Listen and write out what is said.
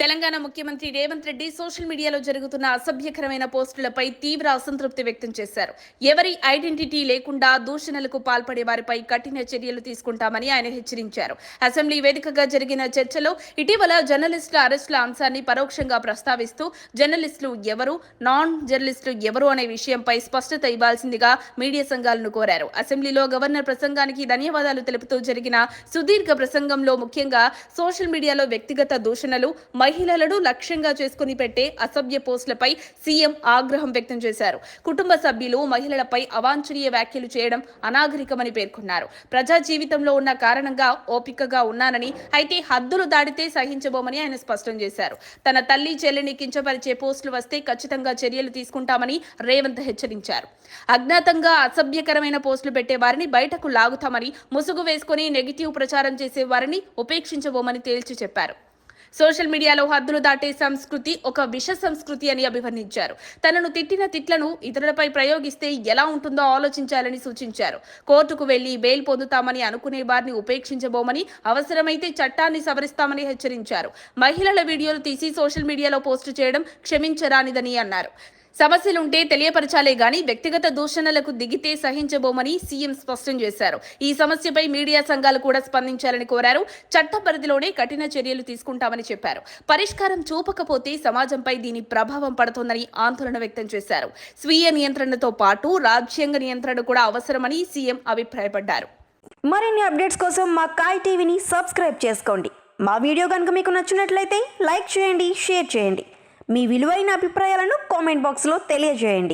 తెలంగాణ ముఖ్యమంత్రి రేవంత్ రెడ్డి సోషల్ మీడియాలో జరుగుతున్న అసభ్యకరమైన పోస్టులపై తీవ్ర అసంతృప్తి వ్యక్తం చేశారు. ఎవరి ఐడెంటిటీ లేకుండా దూషణలకు పాల్పడే వారిపై కఠిన చర్యలు తీసుకుంటామని ఆయన హెచ్చరించారు. అసెంబ్లీ వేదికగా జరిగిన చర్చలో ఇటీవల జర్నలిస్టుల అరెస్టుల అంశాన్ని పరోక్షంగా ప్రస్తావిస్తూ జర్నలిస్టులు ఎవరు, నాన్ జర్నలిస్టులు ఎవరు అనే విషయంపై స్పష్టత ఇవ్వాల్సిందిగా మీడియా సంఘాలను కోరారు. అసెంబ్లీలో గవర్నర్ ప్రసంగానికి ధన్యవాదాలు తెలుపుతూ జరిగిన సుదీర్ఘ ప్రసంగంలో ముఖ్యంగా సోషల్ మీడియాలో వ్యక్తిగత దూషణలు, మహిళలను లక్ష్యంగా చేసుకుని పెట్టే అసభ్య పోస్టులపై సీఎం ఆగ్రహం వ్యక్తం చేశారు. కుటుంబ సభ్యులు మహిళలపై అవాంఛనీయ వ్యాఖ్యలు చేయడం అనాగరికమని పేర్కొన్నారు. ప్రజా జీవితంలో ఉన్న కారణంగా ఓపికగా ఉన్నానని, అయితే హద్దులు దాటితే సహించబోమని ఆయన స్పష్టం చేశారు. తన తల్లి చెల్లిని కించపరిచే పోస్టులు వస్తే ఖచ్చితంగా చర్యలు తీసుకుంటామని రేవంత్ హెచ్చరించారు. అజ్ఞాతంగా అసభ్యకరమైన పోస్టులు పెట్టే వారిని బయటకు లాగుతామని, ముసుగు వేసుకుని నెగిటివ్ ప్రచారం చేసే వారిని ఉపేక్షించబోమని తేల్చి చెప్పారు. సోషల్ మీడియాలో హద్దులు దాటే సంస్కృతి ఒక విష సంస్కృతి అని అభివర్ణించారు. తనను తిట్టిన తిట్లను ఇతరులపై ప్రయోగిస్తే ఎలా ఉంటుందో ఆలోచించాలని సూచించారు. కోర్టుకు వెళ్లి బెయిల్ పొందుతామని అనుకునే వారిని ఉపేక్షించబోమని, అవసరమైతే చట్టాన్ని సవరిస్తామని హెచ్చరించారు. మహిళల వీడియోలు తీసి సోషల్ మీడియాలో పోస్టు చేయడం క్షమించరానిదని అన్నారు. సమస్యలుంటే తెలియపరచాలే గాని వ్యక్తిగత దూషణలకు దిగితే సహించబోమని సీఎం స్పష్టం చేశారు. ఈ సమస్యపై మీడియా సంఘాలు కూడా స్పందించాలని కోరారు. చట్ట పరిధిలోనే కఠిన చర్యలు తీసుకుంటామని చెప్పారు. పరిష్కారం చూపకపోతే సమాజంపై దీని ప్రభావం పడుతోందని ఆందోళన వ్యక్తం చేశారు. స్వీయ నియంత్రణతో పాటు రాజ్యాంగ నియంత్రణ కూడా అవసరమని సీఎం అభిప్రాయపడ్డారు. మరిన్ని అప్డేట్స్ కోసం మా కాయ్ టీవీని సబ్స్క్రైబ్ చేసుకోండి. మా వీడియో కనుక మీకు నచ్చినట్లయితే లైక్ చేయండి, షేర్ చేయండి. మీ విలువైన అభిప్రాయాలను కామెంట్ బాక్స్లో తెలియజేయండి.